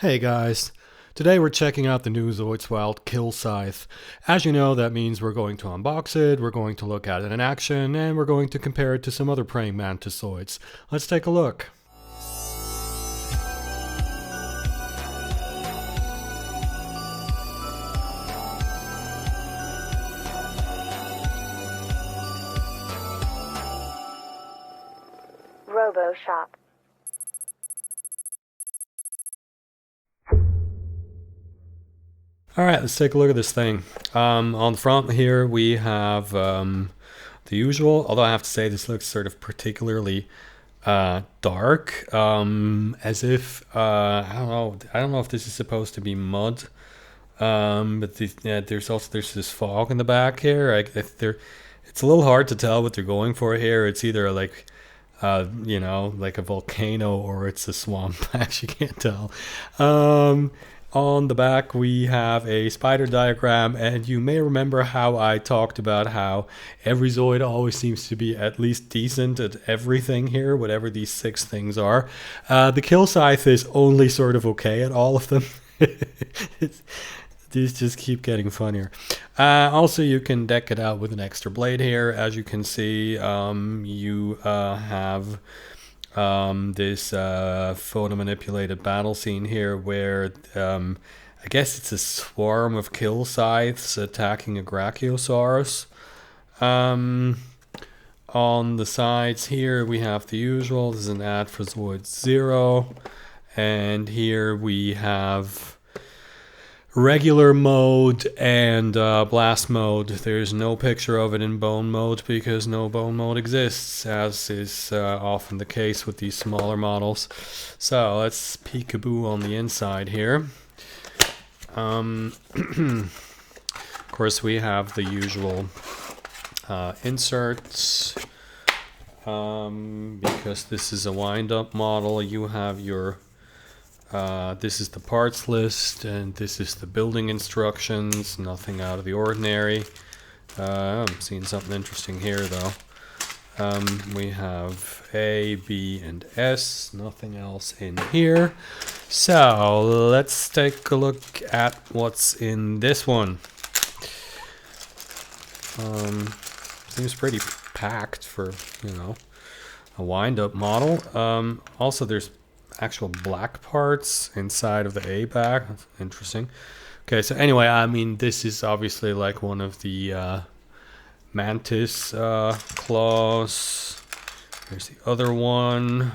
Hey guys, today we're checking out the new Zoids Wild Kill Scythe. As you know, that means we're going to unbox it, we're going to look at it in action, and we're going to compare it to some other praying mantis Zoids. Let's take a look. Robo Shop. Alright, let's take a look at this thing. On the front here we have the usual, although I have to say this looks sort of particularly dark, as if, I don't know if this is supposed to be mud, but there's this fog in the back here. It's a little hard to tell what they're going for here. It's either like, like a volcano or it's a swamp. I actually can't tell. On the back we have a spider diagram, and you may remember how I talked about how every Zoid always seems to be at least decent at everything here, whatever these 6 things are. The Kill Scythe is only sort of okay at all of them. These just keep getting funnier. Also, you can deck it out with an extra blade here. As you can see, you have this photo manipulated battle scene here where I guess it's a swarm of kill scythes attacking a Brachiosaurus. On the sides here we have the usual. This is an ad for Zoids 0, and here we have regular mode and blast mode. There's no picture of it in bone mode because no bone mode exists, as is often the case with these smaller models. So let's peekaboo on the inside here. Of course we have the usual inserts. Because this is a wind-up model, you have your this is the parts list, and this is the building instructions. Nothing out of the ordinary. I'm seeing something interesting here though. We have A, B, and S. Nothing else in here. So let's take a look at what's in this one. Seems pretty packed for, a wind-up model. Also, there's actual black parts inside of the A bag. That's interesting. Okay, so anyway, I mean, this is obviously like one of the mantis claws. There's the other one.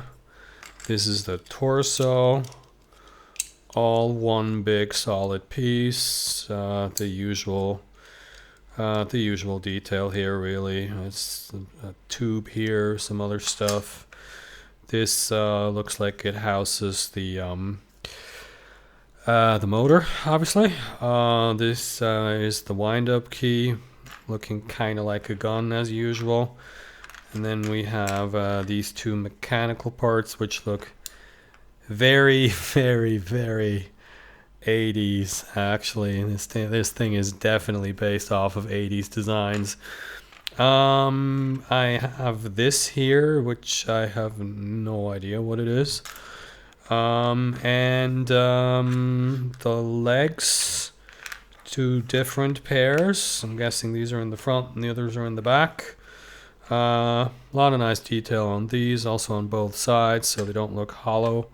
This is the torso. All one big solid piece. The usual detail here, really. It's a tube here, some other stuff. This looks like it houses the motor, obviously. This is the wind-up key, looking kind of like a gun as usual. And then we have these 2 mechanical parts, which look very, very, very 80s, actually. This thing is definitely based off of 80s designs. I have this here, which I have no idea what it is. And the legs, 2 different pairs. I'm guessing these are in the front and the others are in the back. A lot of nice detail on these, also on both sides, so they don't look hollow.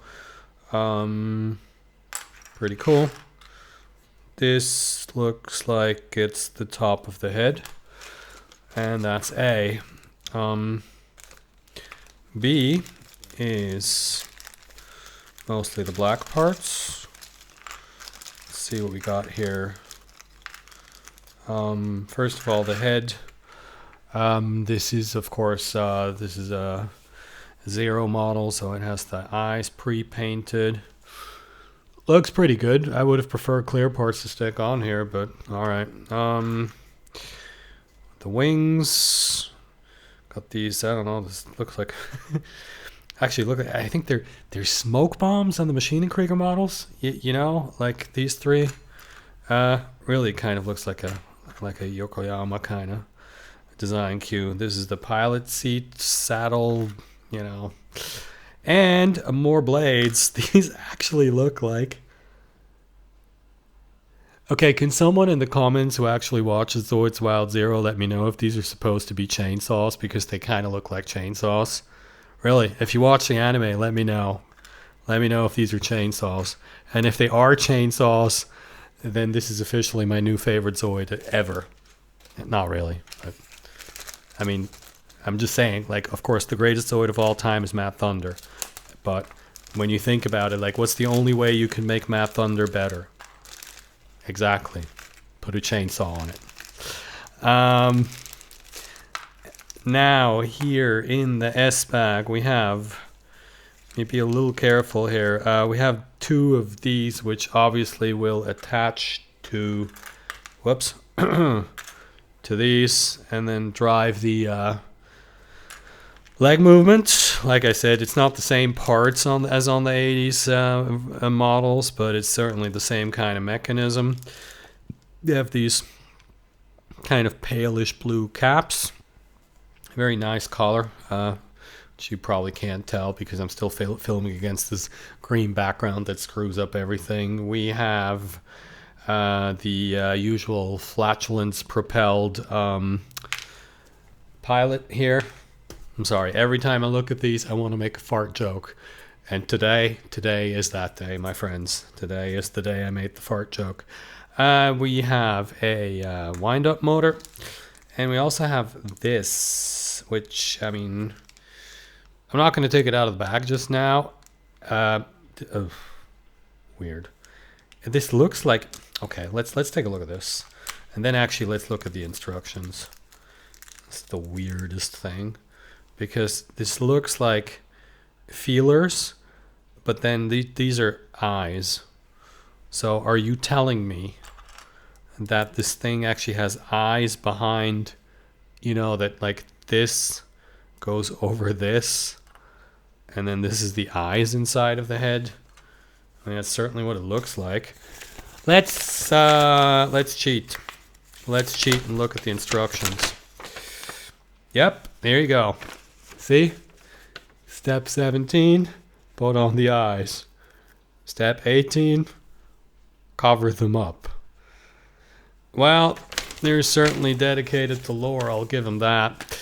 Pretty cool. This looks like it's the top of the head. And that's A. B is mostly the black parts. Let's see what we got here. First of all, the head. This is, of course, this is a 0 model, so it has the eyes pre-painted. Looks pretty good. I would have preferred clear parts to stick on here, but alright. The wings, got these, I don't know, this looks like, actually look, I think they're smoke bombs on the Machine and Krieger models, like these 3. Really kind of looks like a Yokoyama kind of design cue. This is the pilot seat, saddle, and more blades. These actually look like Okay, can someone in the comments who actually watches Zoids Wild Zero let me know if these are supposed to be chainsaws, because they kind of look like chainsaws? Really, if you watch the anime, let me know. Let me know if these are chainsaws. And if they are chainsaws, then this is officially my new favorite Zoid ever. Not really, but I mean, I'm just saying, like, of course, the greatest Zoid of all time is Matt Thunder. But when you think about it, like, what's the only way you can make Matt Thunder better? Exactly. Put a chainsaw on it. Now, here in the S bag, we have, maybe a little careful here, we have two of these, which obviously will attach to, whoops, to these, and then drive the leg movement. Like I said, it's not the same parts as on the 80s models, but it's certainly the same kind of mechanism. They have these kind of palish blue caps. Very nice color, which you probably can't tell because I'm still filming against this green background that screws up everything. We have the usual flatulence propelled pilot here. I'm sorry, every time I look at these, I want to make a fart joke. And today is that day, my friends. Today is the day I made the fart joke. We have a wind-up motor. And we also have this, which, I mean, I'm not going to take it out of the bag just now. Weird. This looks like... Okay, let's take a look at this. And then actually let's look at the instructions. It's the weirdest thing. Because this looks like feelers, but then these are eyes. So are you telling me that this thing actually has eyes behind, you know, that like this goes over this, and then this is the eyes inside of the head? I mean, that's certainly what it looks like. Let's cheat. Let's cheat and look at the instructions. Yep, there you go. See? Step 17, put on the eyes. Step 18, cover them up. Well, they're certainly dedicated to lore, I'll give them that.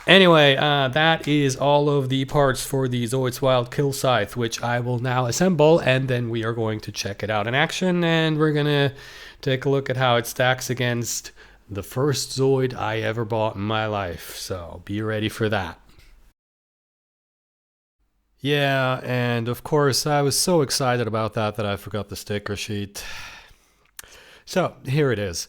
Anyway, that is all of the parts for the Zoids Wild Kill Scythe, which I will now assemble, and then we are going to check it out in action, and we're going to take a look at how it stacks against the first Zoid I ever bought in my life. So be ready for that. Yeah, and of course I was so excited about that I forgot the sticker sheet. So here it is.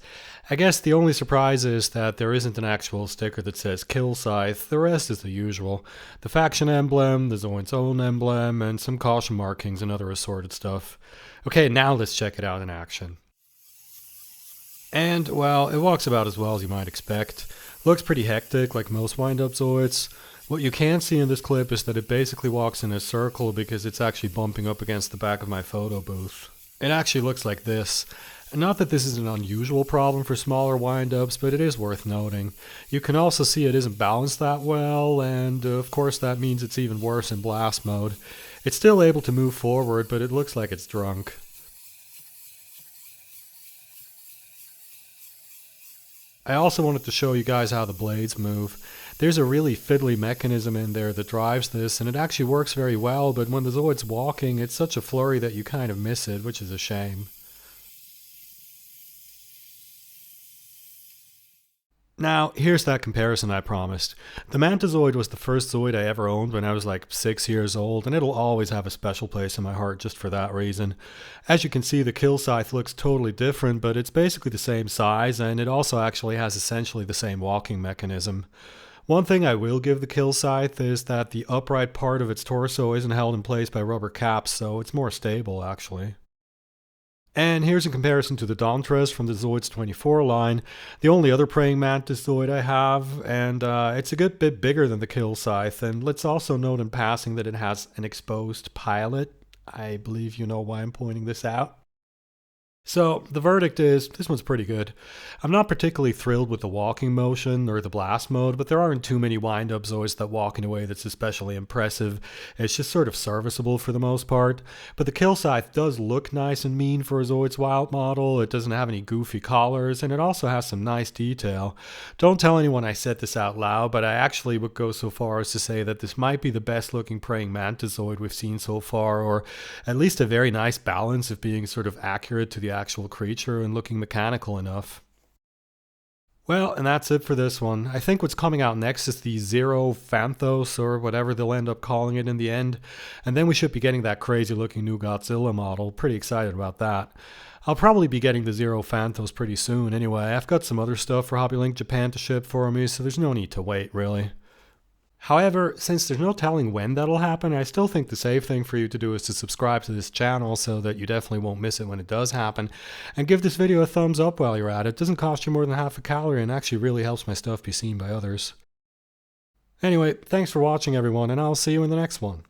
I guess the only surprise is that there isn't an actual sticker that says Kill Scythe. The rest is the usual. The faction emblem, the Zoid's own emblem, and some caution markings and other assorted stuff. Okay, now let's check it out in action. And, well, it walks about as well as you might expect. Looks pretty hectic, like most wind-up Zoids. What you can see in this clip is that it basically walks in a circle because it's actually bumping up against the back of my photo booth. It actually looks like this. Not that this is an unusual problem for smaller wind-ups, but it is worth noting. You can also see it isn't balanced that well, and of course that means it's even worse in blast mode. It's still able to move forward, but it looks like it's drunk. I also wanted to show you guys how the blades move. There's a really fiddly mechanism in there that drives this, and it actually works very well, but when the Zoid's walking, it's such a flurry that you kind of miss it, which is a shame. Now, here's that comparison I promised. The Mantizoid was the first Zoid I ever owned when I was like 6 years old, and it'll always have a special place in my heart just for that reason. As you can see, the Kill Scythe looks totally different, but it's basically the same size, and it also actually has essentially the same walking mechanism. One thing I will give the Kill Scythe is that the upright part of its torso isn't held in place by rubber caps, so it's more stable actually. And here's a comparison to the Dauntress from the Zoids 24 line, the only other praying mantis Zoid I have, and it's a good bit bigger than the Kill Scythe, and let's also note in passing that it has an exposed pilot. I believe you know why I'm pointing this out. So the verdict is this one's pretty good. I'm not particularly thrilled with the walking motion or the blast mode, but there aren't too many wind-up Zoids that walk in a way that's especially impressive. It's just sort of serviceable for the most part. But the Kill Scythe does look nice and mean for a Zoids Wild model. It doesn't have any goofy collars, and it also has some nice detail. Don't tell anyone I said this out loud, but I actually would go so far as to say that this might be the best looking praying mantis Zoid we've seen so far, or at least a very nice balance of being sort of accurate to the actual creature and looking mechanical enough. Well, and that's it for this one. I think what's coming out next is the Zero Phanthos, or whatever they'll end up calling it in the end, and then we should be getting that crazy looking new Godzilla model. Pretty excited about that. I'll probably be getting the Zero Phanthos pretty soon anyway. I've got some other stuff for HobbyLink Japan to ship for me, so there's no need to wait, really. However, since there's no telling when that'll happen, I still think the safe thing for you to do is to subscribe to this channel so that you definitely won't miss it when it does happen. And give this video a thumbs up while you're at it. It doesn't cost you more than half a calorie and actually really helps my stuff be seen by others. Anyway, thanks for watching everyone, and I'll see you in the next one.